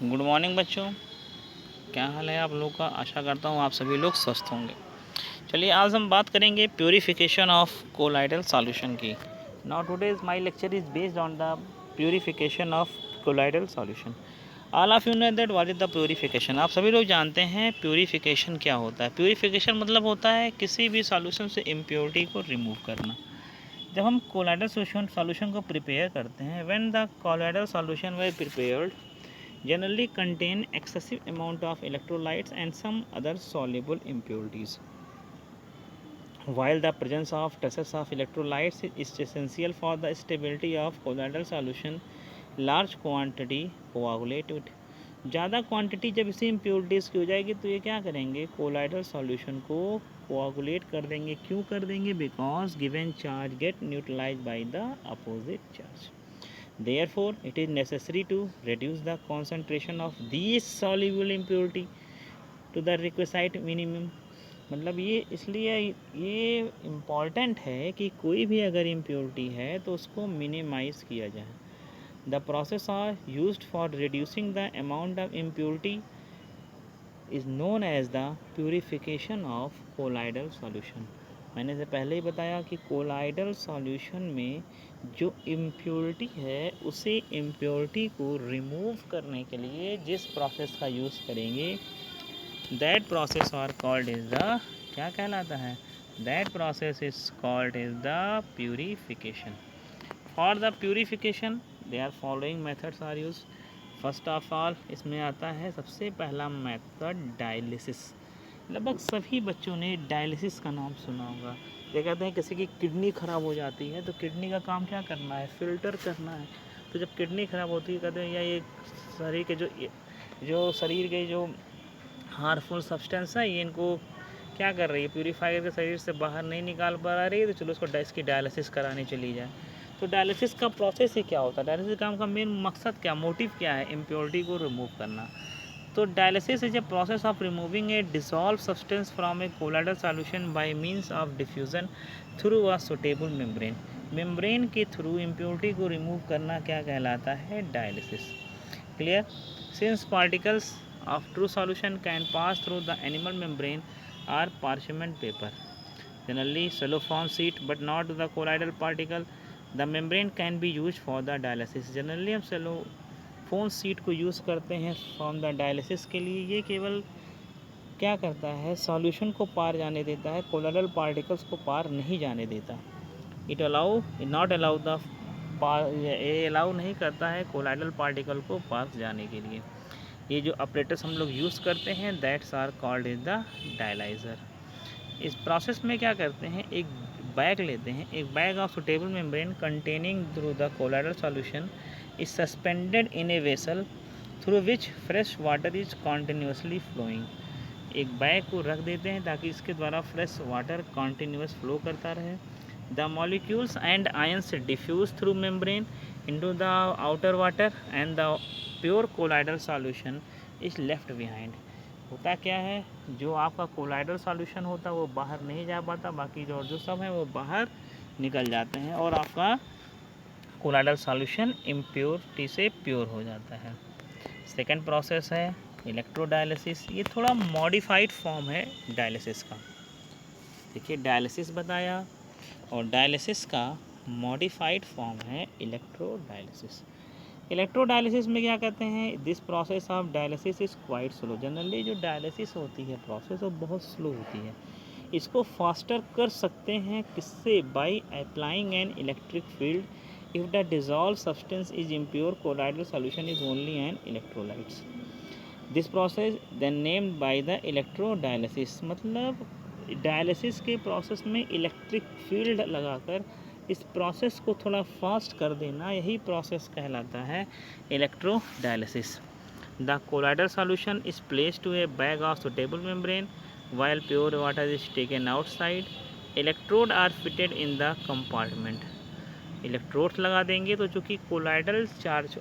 Good morning बच्चों, क्या हाल है आप लोग का। आशा करता हूँ आप सभी लोग स्वस्थ होंगे। चलिए आज हम बात करेंगे प्यूरिफिकेशन ऑफ कोलाइडल सॉल्यूशन की। Now today's my lecture is based on the purification of colloidal solution. All of you know that what is the purification. आप सभी लोग जानते हैं प्यूरिफिकेशन क्या होता है। प्यूरिफिकेशन मतलब होता है किसी भी सॉल्यूशन से इम्प्योरिटी को रिमूव करना। जब हम कोलाइडल सॉल्यूशन को प्रिपेयर करते हैं, when the colloidal solution were prepared generally contain excessive amount of electrolytes and some other soluble impurities. While the presence of traces of electrolytes is essential for the stability of colloidal solution, large quantity coagulate it. ज़्यादा quantity जब इसे impurities की हो जाएगी तो ये क्या करेंगे, कोलाइडल सॉल्यूशन को कोआगुलेट कर देंगे। क्यों कर देंगे? Because given charge get neutralize by the opposite charge. Therefore, it is necessary to reduce the concentration of these soluble impurity to the requisite minimum। मतलब ये इसलिए ये इम्पॉर्टेंट है कि कोई भी अगर इम्प्योरिटी है तो उसको मिनिमाइज़ किया जाए। The process are used for reducing the amount of impurity is known as the purification of colloidal solution. मैंने से पहले ही बताया कि कोलाइडल सॉल्यूशन में जो इम्प्योरिटी है उसे इम्प्योरिटी को रिमूव करने के लिए जिस प्रोसेस का यूज़ करेंगे that process are called is the, क्या कहलाता है, that process is called is the purification. For the purification they are following methods are use. First of all इसमें आता है सबसे पहला मेथड डायलिसिस। लगभग सभी बच्चों ने डायलिसिस का नाम सुना होगा। ये कहते हैं किसी की किडनी ख़राब हो जाती है तो किडनी का काम क्या करना है, फ़िल्टर करना है। तो जब किडनी ख़राब होती है कहते हैं या ये शरीर के जो शरीर के जो हार्मफुल सब्सटेंस है ये इनको क्या कर रही है, प्यूरीफाई करके शरीर से बाहर नहीं निकाल पा रही है, तो चलो उसको इसकी डायलिसिस कराने चली जाए। तो डायलिसिस का प्रोसेस ही क्या होता है, डायलिसिस काम का मेन मकसद क्या, मोटिव क्या है, इम्प्योरिटी को रिमूव करना। तो dialysis is a process of removing A dissolve substance from A colloidal solution by means of diffusion through a suitable membrane. Membrane के थ्रू इम्प्योरिटी को रिमूव करना क्या कहलाता है, dialysis. Clear? Since particles of true solution can pass through the animal membrane or parchment paper, generally cellophane sheet, but not the colloidal particle, the membrane can be used for the dialysis। Generally हम cellphone seat को use करते हैं from the dialysis के लिए। ये केवल क्या करता है, सॉल्यूशन को पार जाने देता है, कोलाइडल पार्टिकल्स को पार नहीं जाने देता। It allow not allow the ये अलाउ नहीं करता है कोलाइडल पार्टिकल को पास जाने के लिए। ये जो ऑपरेटर्स हम लोग यूज़ करते हैं that's are called is the dialyser. इस प्रोसेस में क्या करते हैं, एक बैग लेते हैं, एक bag of suitable membrane containing through the colloidal solution is suspended in a vessel through which fresh water is continuously flowing. एक बैग को रख देते हैं ताकि इसके द्वारा फ्रेश वाटर कॉन्टिन्यूस फ्लो करता रहे। The molecules and ions diffuse through membrane into the outer water and the pure colloidal solution is left behind. होता क्या है, जो आपका कोलाइडल सॉल्यूशन होता है वो बाहर नहीं जा पाता, बाकी जो सब है वो बाहर निकल जाते हैं और आपका कोलाइडल सॉल्यूशन इम्प्योरिटी से प्योर हो जाता है। सेकंड प्रोसेस है इलेक्ट्रोडायलिसिस। ये थोड़ा मॉडिफाइड फॉर्म है डायलिसिस का। देखिए डायलिसिस बताया और डायलिसिस का मॉडिफाइड फॉर्म है इलेक्ट्रोडायलिसिस। इलेक्ट्रोडायलिसिस में क्या कहते हैं, this process of dialysis is quite slow. Generally जो डायलिसिस होती है प्रोसेस वो बहुत स्लो होती है। इसको फास्टर कर सकते हैं किससे, by applying an electric field if the dissolve substance is impure colloidal solution is only an electrolytes. This process then named by the electrodialysis. मतलब डायलिसिस के प्रोसेस में इलेक्ट्रिक फील्ड लगाकर इस प्रोसेस को थोड़ा फास्ट कर देना, यही प्रोसेस कहलाता है electrodialysis. The colloidal solution is placed to a bag of suitable membrane while pure water is taken outside। Electrode are fitted in the compartment. Electrodes लगा देंगे तो जो कि कोलाइडल चार्ज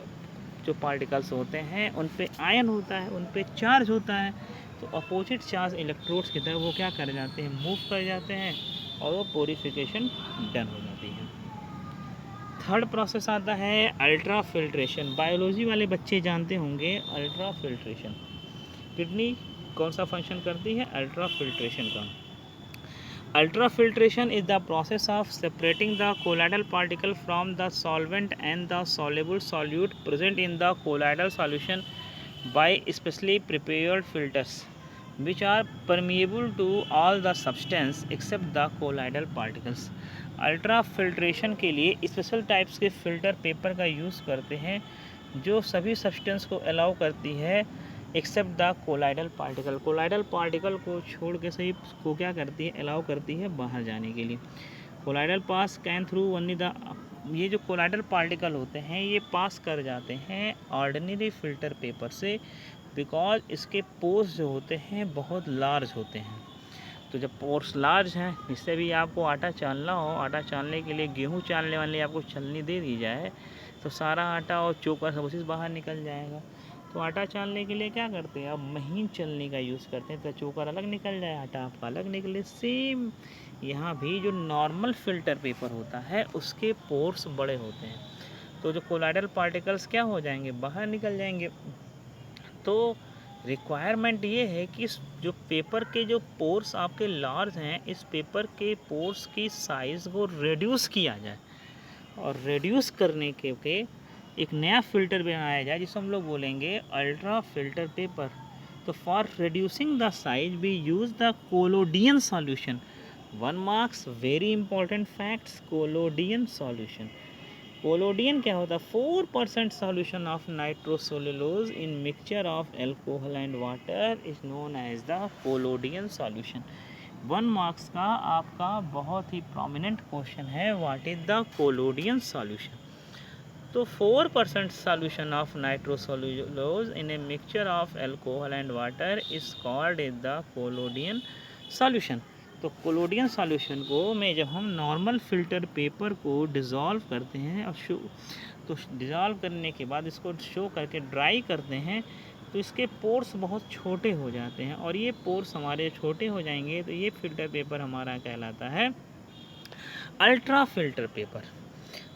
जो पार्टिकल्स होते हैं उन पे आयन होता है, उन पे चार्ज होता है, तो अपोजिट चार्ज इलेक्ट्रोड्स की तरफ वो क्या कर जाते हैं, मूव कर जाते हैं और वो प्यूरिफिकेशन डन हो जाती है। थर्ड प्रोसेस आता है अल्ट्रा फिल्ट्रेशन। बायोलॉजी वाले बच्चे जानते होंगे अल्ट्रा फिल्ट्रेशन। किडनी कौन सा फंक्शन करती है? अल्ट्रा फिल्ट्रेशन का। Ultra filtration is the process of separating the colloidal particle from the solvent and the soluble solute present in the colloidal solution bye specially prepared filters which are permeable to all the substance except the colloidal particles। Ultra filtration के लिए special types के filter paper का use करते हैं जो सभी substance को allow करती है except the colloidal particle. Colloidal particle को छोड़ के सही को क्या करती है? अलाउ करती है बाहर जाने के लिए। Colloidal pass can through only the, ये जो कोलाइडल पार्टिकल होते हैं ये पास कर जाते हैं ऑर्डिनरी फ़िल्टर पेपर से, बिकॉज इसके पोर्स जो होते हैं बहुत लार्ज होते हैं। तो जब पोर्स लार्ज हैं, इससे भी आपको आटा चालना हो, आटा चालने के लिए गेहूं चालने वाली आपको छलनी दे दी जाए तो सारा आटा और चोकर सब उसी से बाहर निकल जाएगा। तो आटा चालने के लिए क्या करते हैं? अब महीन चलनी का यूज़ करते हैं तो चोकर अलग निकल जाए, आटा आपका अलग निकले। सेम यहाँ भी जो नॉर्मल फ़िल्टर पेपर होता है उसके पोर्स बड़े होते हैं, तो जो कोलाइडल पार्टिकल्स क्या हो जाएंगे? बाहर निकल जाएंगे। तो रिक्वायरमेंट ये है कि इस जो पेपर के जो पोर्स आपके लार्ज हैं, इस पेपर के पोर्स की साइज़ को रिड्यूस किया जाए, और रिड्यूस करने के एक नया फ़िल्टर बनाया जाए जिसको हम लोग बोलेंगे अल्ट्रा फिल्टर पेपर। तो for reducing the size we use the collodion solution. 1 marks very important facts, collodion solution. Collodion क्या होता है? 4% solution of nitrocellulose in mixture of alcohol and water is known as the collodion solution. 1 marks का आपका बहुत ही prominent question है, what is the collodion solution. तो 4% solution of nitrocellulose in a mixture of alcohol and water is called is the collodion solution. तो collodion solution को में जब हम नॉर्मल फ़िल्टर पेपर को डिज़ोल्व करते हैं और तो डिज़ोल्व करने के बाद इसको शो करके ड्राई करते हैं तो इसके पोर्स बहुत छोटे हो जाते हैं, और ये पोर्स हमारे छोटे हो जाएंगे तो ये फ़िल्टर पेपर हमारा कहलाता है अल्ट्रा फिल्टर पेपर।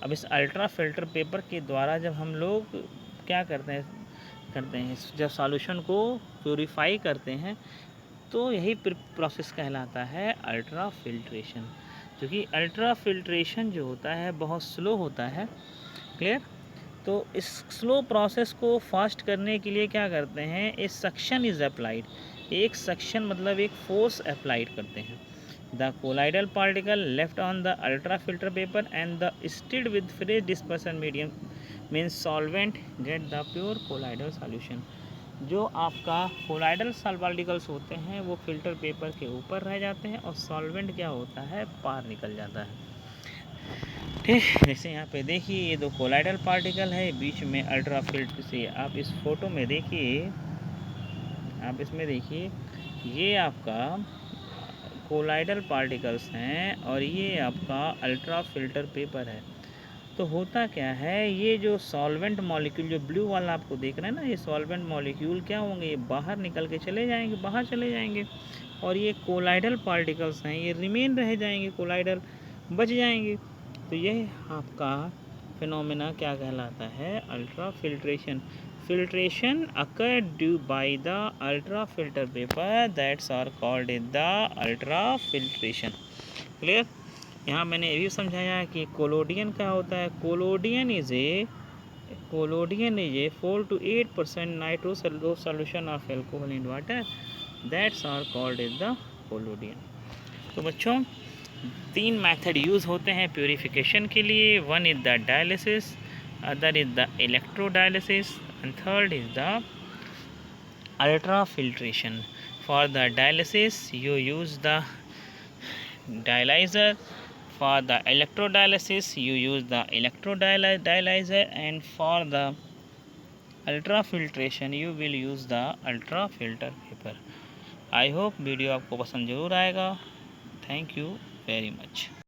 अब इस अल्ट्रा फिल्टर पेपर के द्वारा जब हम लोग क्या करते हैं जब सॉल्यूशन को प्योरीफाई करते हैं तो यही प्रोसेस कहलाता है अल्ट्रा फिल्ट्रेशन। क्योंकि अल्ट्रा फिल्ट्रेशन जो होता है बहुत स्लो होता है, क्लियर। तो इस स्लो प्रोसेस को फास्ट करने के लिए क्या करते हैं? A suction is applied. एक सक्शन मतलब एक फोर्स अप्लाइड करते हैं। The colloidal particle left on the ultra filter paper and the stirred with fresh dispersion medium means solvent get the pure colloidal solution. जो आपका कोलाइडल पार्टिकल्स होते हैं वो फिल्टर पेपर के ऊपर रह जाते हैं और सॉल्वेंट क्या होता है? बाहर निकल जाता है। ठीक, जैसे यहाँ पे देखिए ये दो कोलाइडल पार्टिकल है, बीच में अल्ट्रा फिल्टर से आप इस फोटो में देखिए, आप इसमें देखिए ये आपका कोलाइडल पार्टिकल्स हैं और ये आपका अल्ट्रा फिल्टर पेपर है। तो होता क्या है, ये जो सॉल्वेंट मॉलिक्यूल जो ब्लू वाला आपको देख रहे हैं ना, ये सॉल्वेंट मॉलिक्यूल क्या होंगे? ये बाहर निकल के चले जाएंगे, बाहर चले जाएंगे, और ये कोलाइडल पार्टिकल्स हैं ये रिमेन रह जाएंगे, कोलाइडल बच जाएंगे। तो यह आपका फिनोमेना क्या कहलाता है? Ultra filtration. Filtration occurred due by the ultra filter paper that's are called the ultra filtration। Clear. यहाँ मैंने ये भी समझाया कि कोलोडियन क्या होता है। Collodion is a 4 to 8% nitrocellulose solution of alcohol in water that's are called is the collodion. तो बच्चों 3 मेथड यूज़ होते हैं प्योरीफिकेशन के लिए। 1 is the dialysis, other is the electrodialysis, and third is the ultra filtration। For the dialysis you use the dialyzer, for the electrodialysis you use the electrodialyzer, and for the ultra filtration you will use the ultra filter paper। I hope video आपको पसंद ज़रूर आएगा। Thank you very much.